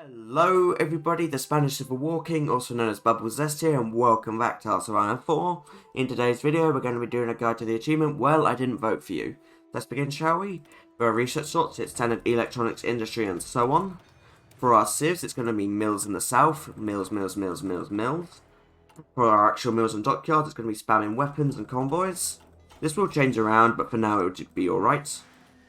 Hello everybody, the Spanish Civil War King, also known as Zest here, and welcome back to HOI4. In today's video, we're going to be doing a guide to the achievement, Well, I Didn't Vote For You. Let's begin, shall we? For our research sorts, it's standard electronics industry and so on. For our civs, it's going to be mills in the south, mills. For our actual mills and dockyards, it's going to be spamming weapons and convoys. This will change around, but for now it would be alright.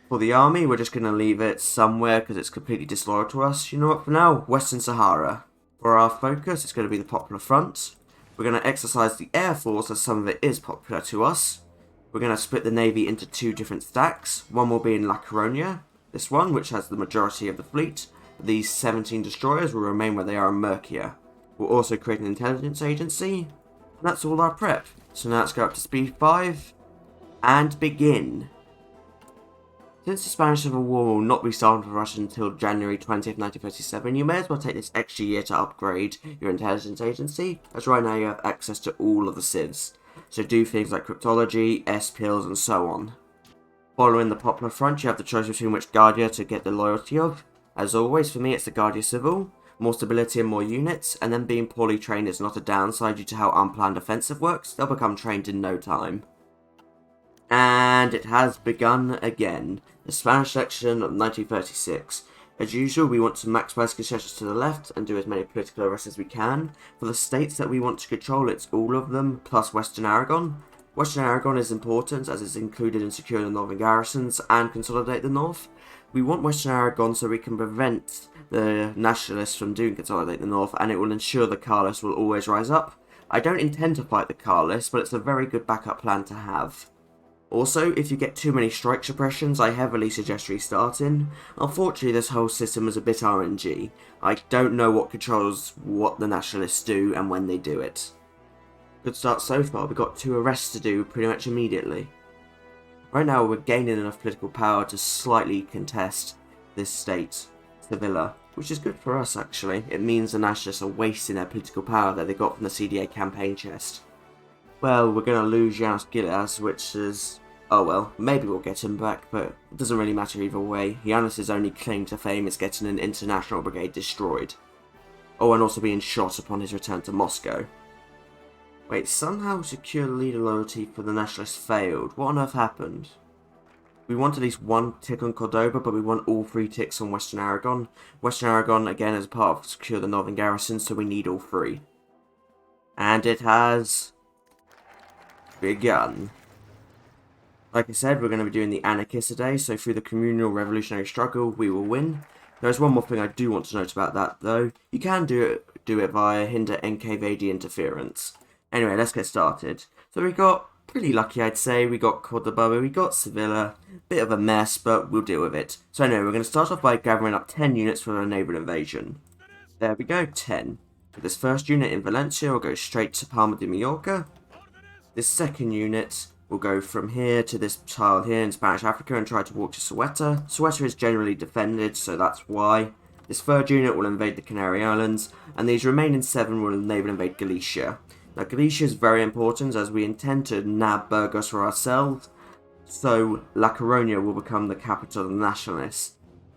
For the army, we're just going to leave it somewhere because it's completely disloyal to us. You know what, for now, Western Sahara. For our focus, it's going to be the Popular Front. We're going to exercise the Air Force as some of it is popular to us. We're going to split the Navy into two different stacks. One will be in La Coruña, this one, which has the majority of the fleet. These 17 destroyers will remain where they are in Murcia. We'll also create an intelligence agency. And that's all our prep. So now let's go up to speed 5 and begin. Since the Spanish Civil War will not be starting for Russia until January 20th, 1937, you may as well take this extra year to upgrade your intelligence agency, as right now you have access to all of the civs, so do things like cryptology, S-pills, and so on. Following the Popular Front, you have the choice between which Guardia to get the loyalty of. As always, for me it's the Guardia Civil, more stability and more units, and then being poorly trained is not a downside due to how unplanned offensive works, they'll become trained in no time. And it has begun again. The Spanish election of 1936. As usual, we want to maximize concessions to the left and do as many political arrests as we can. For the states that we want to control, it's all of them, plus Western Aragon. Western Aragon is important as it's included in securing the northern garrisons and consolidate the north. We want Western Aragon so we can prevent the Nationalists from doing consolidate the north, and it will ensure the Carlists will always rise up. I don't intend to fight the Carlists, but it's a very good backup plan to have. Also, if you get too many strike suppressions, I heavily suggest restarting. Unfortunately, this whole system is a bit RNG. I don't know what controls what the Nationalists do and when they do it. Good start so far, we've got 2 arrests to do pretty much immediately. Right now, we're gaining enough political power to slightly contest this state, Sevilla, which is good for us actually. It means the Nationalists are wasting their political power that they got from the CDA campaign chest. Well, we're going to lose Janos Gilas, which is... oh well, maybe we'll get him back, but it doesn't really matter either way. Janos' only claim to fame is getting an international brigade destroyed. Oh, and also being shot upon his return to Moscow. Wait, somehow secure leader loyalty for the Nationalists failed. What on earth happened? We want at least 1 tick on Cordoba, but we want all 3 ticks on Western Aragon. Western Aragon, again, is part of secure the northern garrison, so we need all 3. And it has... begun. Like I said, we're going to be doing the Anarchist today, so through the communal revolutionary struggle, we will win. There's one more thing I do want to note about that, though. You can do it via hinder NKVD interference. Anyway, let's get started. So we got, pretty lucky I'd say, we got Cordoba, we got Sevilla, bit of a mess, but we'll deal with it. So anyway, we're going to start off by gathering up 10 units for a naval invasion. There we go, 10. For this first unit in Valencia, we'll go straight to Palma de Mallorca. This second unit will go from here to this tile here in Spanish Africa and try to walk to Ceuta. Ceuta is generally defended, so that's why. This third unit will invade the Canary Islands, and these remaining 7 will naval invade Galicia. Now Galicia is very important as we intend to nab Burgos for ourselves, so La Coruña will become the capital of the Nationalists,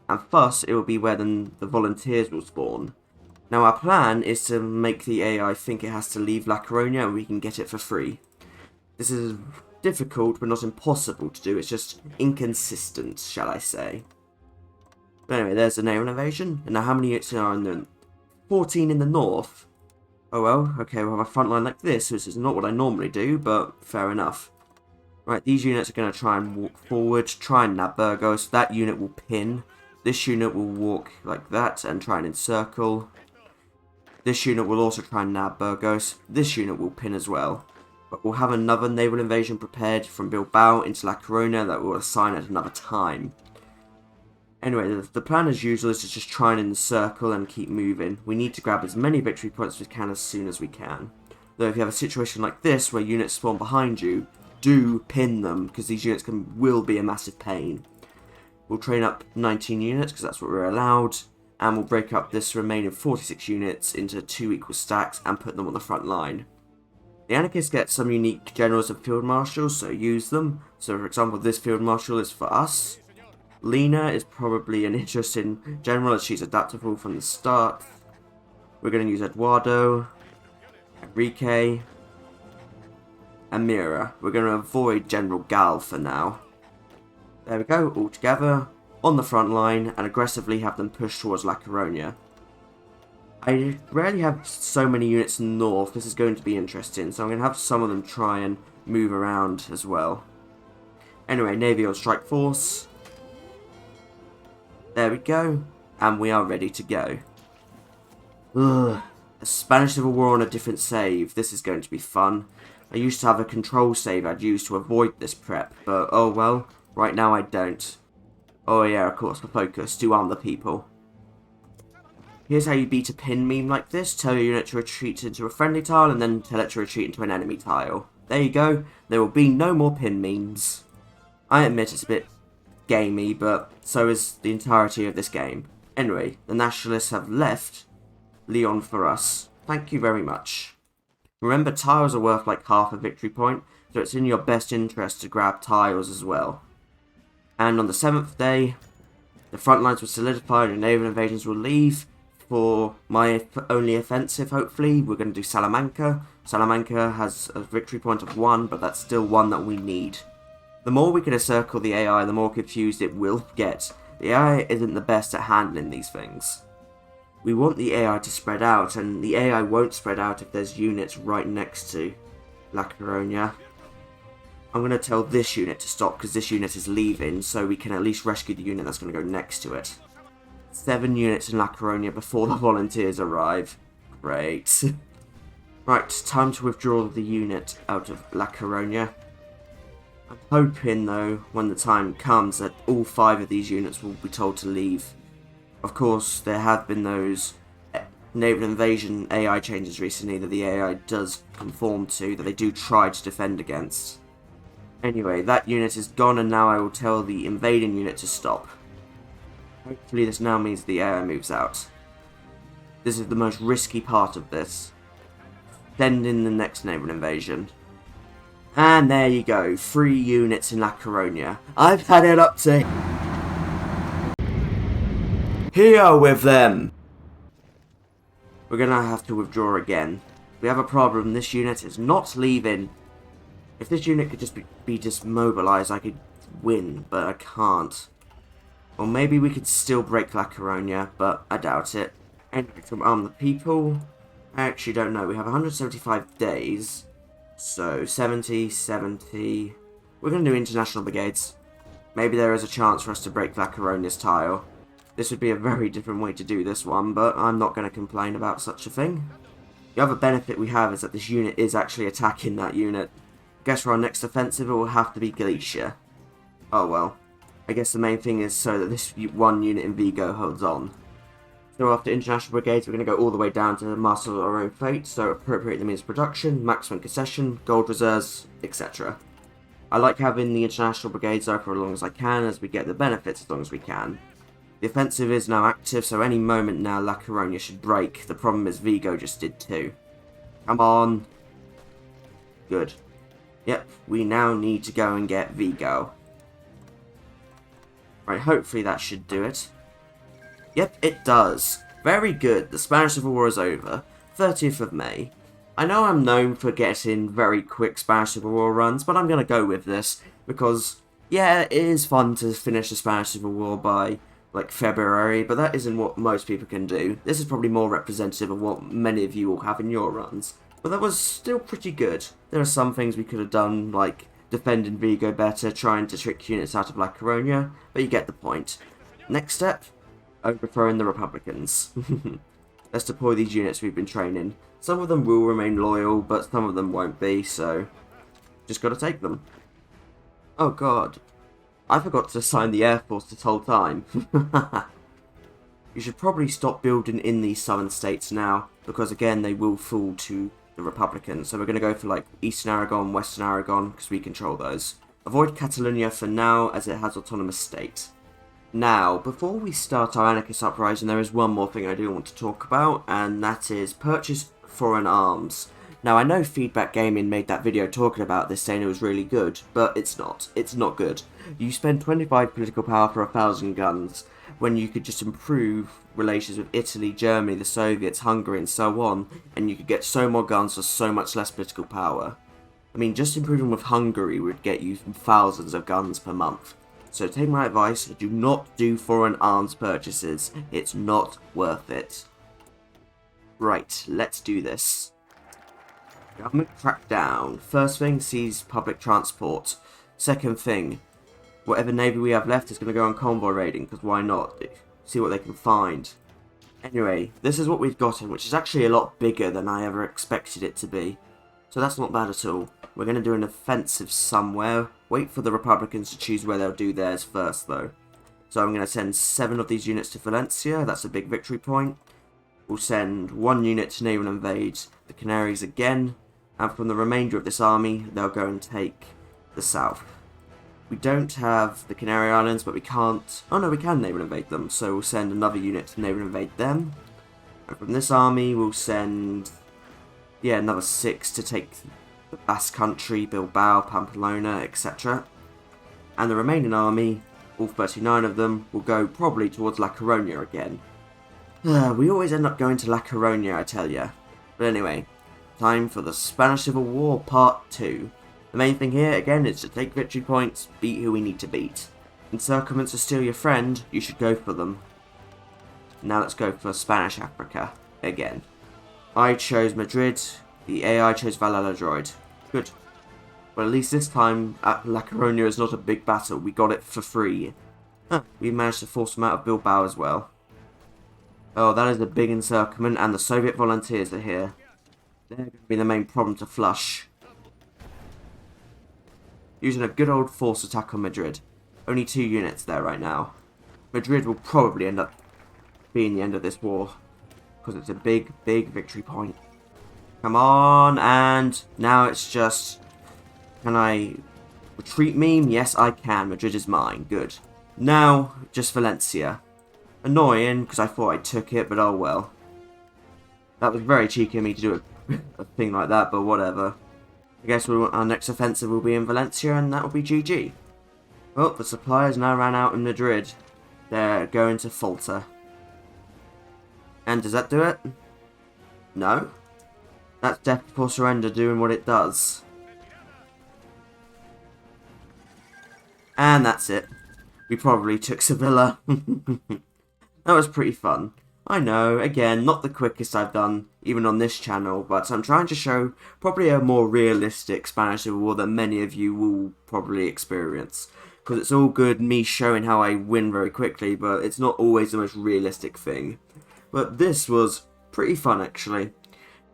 and thus it will be where the volunteers will spawn. Now our plan is to make the AI think it has to leave La Coruña and we can get it for free. This is difficult, but not impossible to do. It's just inconsistent, shall I say. But anyway, there's the naval invasion. And now how many units are in the... 14 in the north? Oh well, okay, we'll have a front line like this, which is not what I normally do, but fair enough. Right, these units are going to try and walk forward, try and nab Burgos. That unit will pin. This unit will walk like that and try and encircle. This unit will also try and nab Burgos. This unit will pin as well. But we'll have another naval invasion prepared from Bilbao into La Coruña that we'll assign at another time. Anyway, the plan as usual is to just try and encircle and keep moving. We need to grab as many victory points as we can as soon as we can. Though if you have a situation like this where units spawn behind you, do pin them, because these units will be a massive pain. We'll train up 19 units, because that's what we're allowed, and we'll break up this remaining 46 units into 2 equal stacks and put them on the front line. The Anarchists get some unique generals and field marshals, so use them. So for example, this field marshal is for us. Lena is probably an interesting general as she's adaptable from the start. We're going to use Eduardo, Enrique, and Mira. We're going to avoid General Gal for now. There we go, all together, on the front line, and aggressively have them push towards La Coruña. I rarely have so many units in the north, this is going to be interesting, so I'm going to have some of them try and move around as well. Anyway, Navy on strike force. There we go, and we are ready to go. Ugh, a Spanish Civil War on a different save, this is going to be fun. I used to have a control save I'd use to avoid this prep, but oh well, right now I don't. Oh yeah, of course, for focus, to arm the people. Here's how you beat a pin meme like this. Tell your unit to retreat into a friendly tile and then tell it to retreat into an enemy tile. There you go. There will be no more pin memes. I admit it's a bit gamey, but so is the entirety of this game. Anyway, the Nationalists have left Leon for us. Thank you very much. Remember, tiles are worth like half a victory point, so it's in your best interest to grab tiles as well. And on the 7th day, the front lines will solidify and naval invasions will leave. For my only offensive, hopefully, we're going to do Salamanca. Salamanca has a victory point of 1, but that's still one that we need. The more we can encircle the AI, the more confused it will get. The AI isn't the best at handling these things. We want the AI to spread out, and the AI won't spread out if there's units right next to La Coruña. I'm going to tell this unit to stop because this unit is leaving, so we can at least rescue the unit that's going to go next to it. 7 units in La Coruña before the volunteers arrive. Great. Right, time to withdraw the unit out of La Coruña. I'm hoping, though, when the time comes, that all 5 of these units will be told to leave. Of course, there have been those naval invasion AI changes recently that the AI does conform to, that they do try to defend against. Anyway, that unit is gone, and now I will tell the invading unit to stop. Hopefully this now means the AI moves out. This is the most risky part of this. Send in the next naval invasion. And there you go, 3 units in La Coruña. I've had it up to here with them. We're gonna have to withdraw again. We have a problem, this unit is not leaving. If this unit could just be dismobilized, I could win, but I can't. Or maybe we could still break La Coruña, but I doubt it. Anyway, from arm the people, I actually don't know. We have 175 days, so 70, 70. We're going to do international brigades. Maybe there is a chance for us to break La Coruña's tile. This would be a very different way to do this one, but I'm not going to complain about such a thing. The other benefit we have is that this unit is actually attacking that unit. Guess for our next offensive it will have to be Galicia. Oh well. I guess the main thing is so that this one unit in Vigo holds on. So after international brigades, we're going to go all the way down to the master of our own fate, so appropriate the means of production, maximum concession, gold reserves, etc. I like having the international brigades there for as long as I can, as we get the benefits as long as we can. The offensive is now active, so any moment now La Coruña should break. The problem is Vigo just did too. Come on. Good. Yep, we now need to go and get Vigo. Right, hopefully that should do it. Yep, it does. Very good, the Spanish Civil War is over. 30th of May. I know I'm known for getting very quick Spanish Civil War runs, but I'm going to go with this, because, yeah, it is fun to finish the Spanish Civil War by, like, February, but that isn't what most people can do. This is probably more representative of what many of you will have in your runs. But that was still pretty good. There are some things we could have done, like defending Vigo better, trying to trick units out of La Coruña, but you get the point. Next step, overthrowing the Republicans. Let's deploy these units we've been training. Some of them will remain loyal, but some of them won't be, so just gotta take them. Oh god, I forgot to assign the Air Force this whole time. You should probably stop building in these southern states now, because again they will fall to the Republicans, so we're going to go for like Eastern Aragon, Western Aragon, because we control those. Avoid Catalonia for now, as it has autonomous state. Now, before we start our Anarchist uprising, there is one more thing I do want to talk about, and that is purchase foreign arms. Now, I know Feedback Gaming made that video talking about this, saying it was really good, but it's not. It's not good. You spend 25 political power for 1,000 guns, when you could just improve relations with Italy, Germany, the Soviets, Hungary, and so on, and you could get so more guns for so much less political power. I mean, just improving with Hungary would get you thousands of guns per month. So take my advice, do not do foreign arms purchases. It's not worth it. Right, let's do this. Government crackdown. First thing, seize public transport. Second thing, whatever navy we have left is going to go on convoy raiding, because why not? See what they can find. Anyway, this is what we've gotten, which is actually a lot bigger than I ever expected it to be. So that's not bad at all. We're going to do an offensive somewhere. Wait for the Republicans to choose where they'll do theirs first, though. So I'm going to send 7 of these units to Valencia. That's a big victory point. We'll send 1 unit to naval invade the Canaries again. And from the remainder of this army, they'll go and take the south. We don't have the Canary Islands, but we can't... Oh no, we can naval invade them. So we'll send another unit to naval invade them. And from this army, we'll send... yeah, another 6 to take the Basque Country, Bilbao, Pamplona, etc. And the remaining army, all 39 of them, will go probably towards La Coruña again. We always end up going to La Coruña, I tell ya. But anyway, time for the Spanish Civil War Part 2. The main thing here, again, is to take victory points, beat who we need to beat. Encirclements are still your friend, you should go for them. Now let's go for Spanish Africa, again. I chose Madrid, the AI chose Valladolid. Good. Well, at least this time, La Coruña is not a big battle, we got it for free. We managed to force them out of Bilbao as well. Oh, that is a big encirclement, and the Soviet volunteers are here. They're going to be the main problem to flush. Using a good old force attack on Madrid. Only 2 units there right now. Madrid will probably end up being the end of this war, because it's a big, big victory point. Come on, and now it's just... Can I retreat meme? Yes, I can. Madrid is mine. Good. Now, just Valencia. Annoying, because I thought I took it, but oh well. That was very cheeky of me to do a thing like that, but whatever. I guess our next offensive will be in Valencia, and that will be GG. Well, the supplies now ran out in Madrid. They're going to falter. And does that do it? No? That's death before surrender doing what it does. And that's it. We probably took Sevilla. That was pretty fun. I know, again, not the quickest I've done, even on this channel, but I'm trying to show probably a more realistic Spanish Civil War than many of you will probably experience. Because it's all good me showing how I win very quickly, but it's not always the most realistic thing. But this was pretty fun, actually.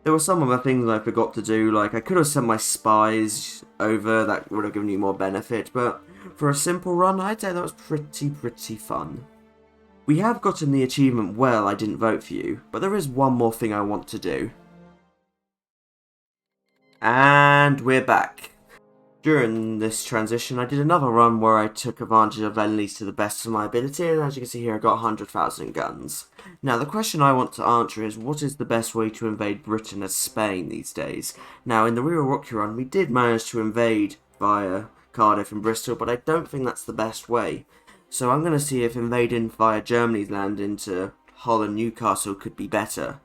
There were some other things I forgot to do, like I could have sent my spies over, that would have given you more benefit, but for a simple run, I'd say that was pretty fun. We have gotten the achievement, well, I didn't vote for you, but there is one more thing I want to do. And we're back. During this transition, I did another run where I took advantage of enemies to the best of my ability, and as you can see here, I got 100,000 guns. Now, the question I want to answer is, what is the best way to invade Britain as Spain these days? Now, in the Real Rocky run, we did manage to invade via Cardiff and Bristol, but I don't think that's the best way. So I'm going to see if invading via Germany's land into Hull and Newcastle could be better.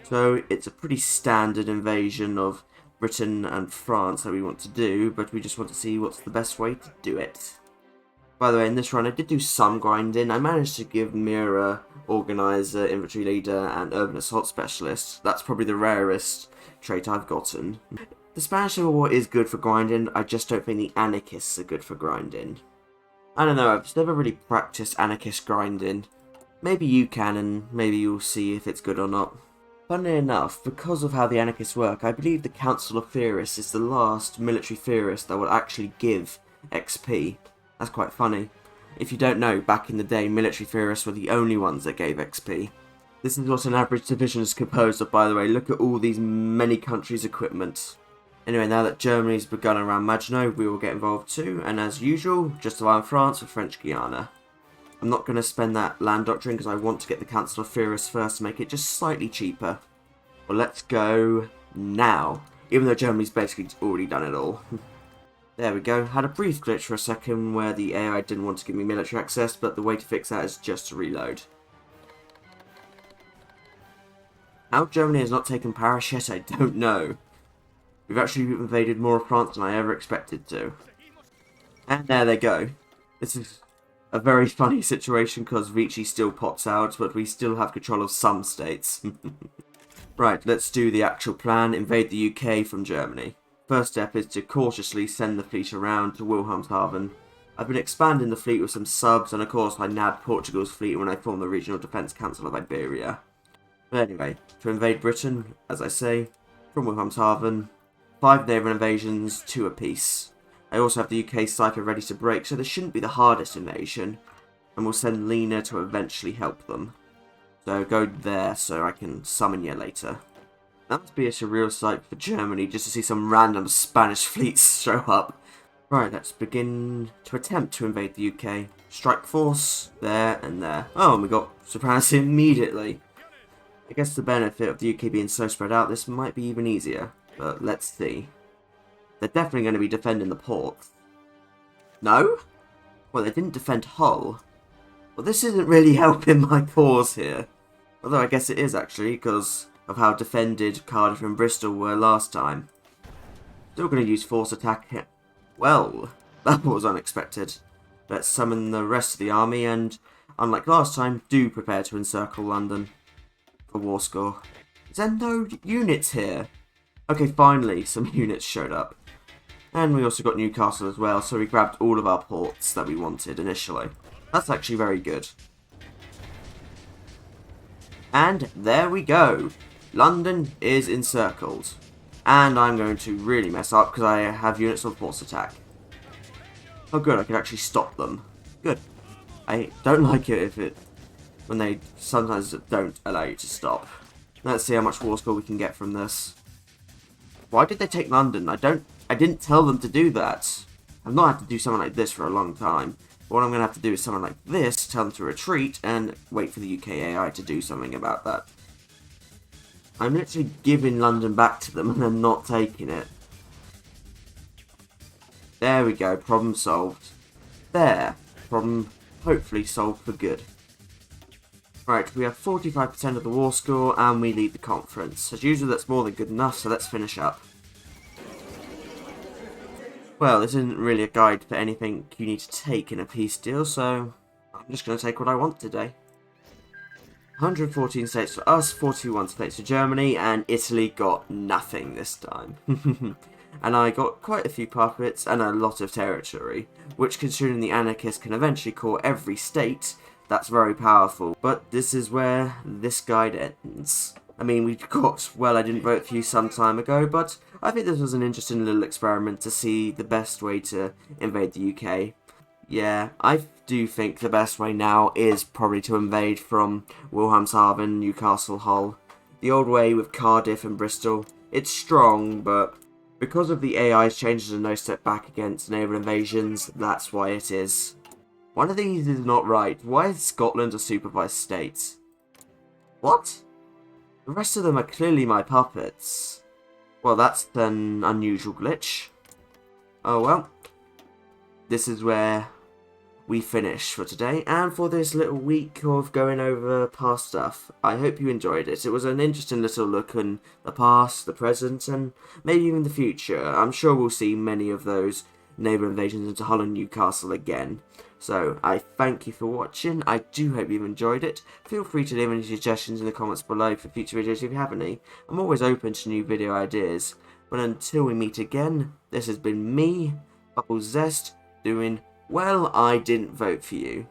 So it's a pretty standard invasion of Britain and France that we want to do, but we just want to see what's the best way to do it. By the way, in this run I did do some grinding. I managed to give Mira, Organizer, Infantry Leader and Urban Assault Specialist. That's probably the rarest trait I've gotten. The Spanish Civil War is good for grinding, I just don't think the Anarchists are good for grinding. I don't know, I've never really practiced Anarchist grinding. Maybe you can, and maybe you'll see if it's good or not. Funnily enough, because of how the Anarchists work, I believe the Council of Theorists is the last military theorist that will actually give XP. That's quite funny. If you don't know, back in the day, military theorists were the only ones that gave XP. This is what an average division is composed of, by the way. Look at all these many countries' equipment. Anyway, now that Germany's begun around Maginot, we will get involved too, and as usual, justify France for French Guiana. I'm not going to spend that land doctrine because I want to get the Council of Theorists first to make it just slightly cheaper. Well, let's go now, even though Germany's basically already done it all. There we go. Had a brief glitch for a second where the AI didn't want to give me military access, but the way to fix that is just to reload. How Germany has not taken Paris yet, I don't know. We've actually invaded more of France than I ever expected to. And there they go. This is a very funny situation because Vichy still pops out, but we still have control of some states. Right, let's do the actual plan. Invade the UK from Germany. First step is to cautiously send the fleet around to Wilhelmshaven. I've been expanding the fleet with some subs, and of course I nabbed Portugal's fleet when I formed the Regional Defence Council of Iberia. But anyway, to invade Britain, as I say, from Wilhelmshaven, 5 naval invasions, 2 apiece. I also have the UK cipher ready to break, so this shouldn't be the hardest invasion, and we'll send Lena to eventually help them. So go there so I can summon you later. That must be a surreal sight for Germany just to see some random Spanish fleets show up. Right, let's begin to attempt to invade the UK. Strike force, there and there. Oh, and we got supremacy immediately. I guess the benefit of the UK being so spread out, this might be even easier. But let's see. They're definitely going to be defending the ports. No? Well, they didn't defend Hull. Well, this isn't really helping my cause here. Although I guess it is actually, because of how defended Cardiff and Bristol were last time. Still going to use force attack here. Well, that was unexpected. Let's summon the rest of the army and, unlike last time, do prepare to encircle London for war score. Is there no units here? Okay, finally, some units showed up. And we also got Newcastle as well, so we grabbed all of our ports that we wanted initially. That's actually very good. And there we go. London is encircled. And I'm going to really mess up because I have units on force attack. Oh good, I can actually stop them. Good. I don't like it when they sometimes don't allow you to stop. Let's see how much war score we can get from this. Why did they take London? I didn't tell them to do that. I've not had to do something like this for a long time. What I'm going to have to do is something like this, tell them to retreat, and wait for the UK AI to do something about that. I'm literally giving London back to them and they're not taking it. There we go, problem solved. There, problem hopefully solved for good. Right, we have 45% of the war score and we lead the conference. As usual, that's more than good enough, so let's finish up. Well, this isn't really a guide for anything you need to take in a peace deal, so I'm just going to take what I want today. 114 states for us, 41 states for Germany, and Italy got nothing this time. And I got quite a few puppets and a lot of territory, which considering the Anarchist can eventually core every state, that's very powerful. But this is where this guide ends. I mean, we got, well, I didn't vote for you some time ago, but I think this was an interesting little experiment to see the best way to invade the UK. Yeah, I do think the best way now is probably to invade from Wilhelmshaven, Newcastle, Hull. The old way with Cardiff and Bristol, it's strong, but because of the AI's changes and no step back against naval invasions, that's why it is. One of these is not right. Why is Scotland a supervised state? What? The rest of them are clearly my puppets. Well, that's an unusual glitch. Oh well. This is where we finish for today, and for this little week of going over past stuff. I hope you enjoyed it. It was an interesting little look in the past, the present, and maybe even the future. I'm sure we'll see many of those naval invasions into Hull and Newcastle again. So, I thank you for watching. I do hope you've enjoyed it. Feel free to leave any suggestions in the comments below for future videos if you have any. I'm always open to new video ideas. But until we meet again, this has been me, Zest, doing Well, I Didn't Vote For You,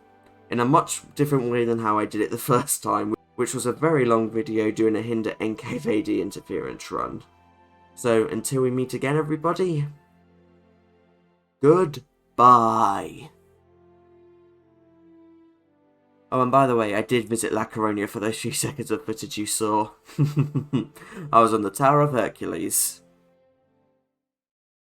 in a much different way than how I did it the first time, which was a very long video doing a Hinder NKVD interference run. So, until we meet again everybody, goodbye. Oh, and by the way, I did visit La Coruña for those few seconds of footage you saw. I was on the Tower of Hercules.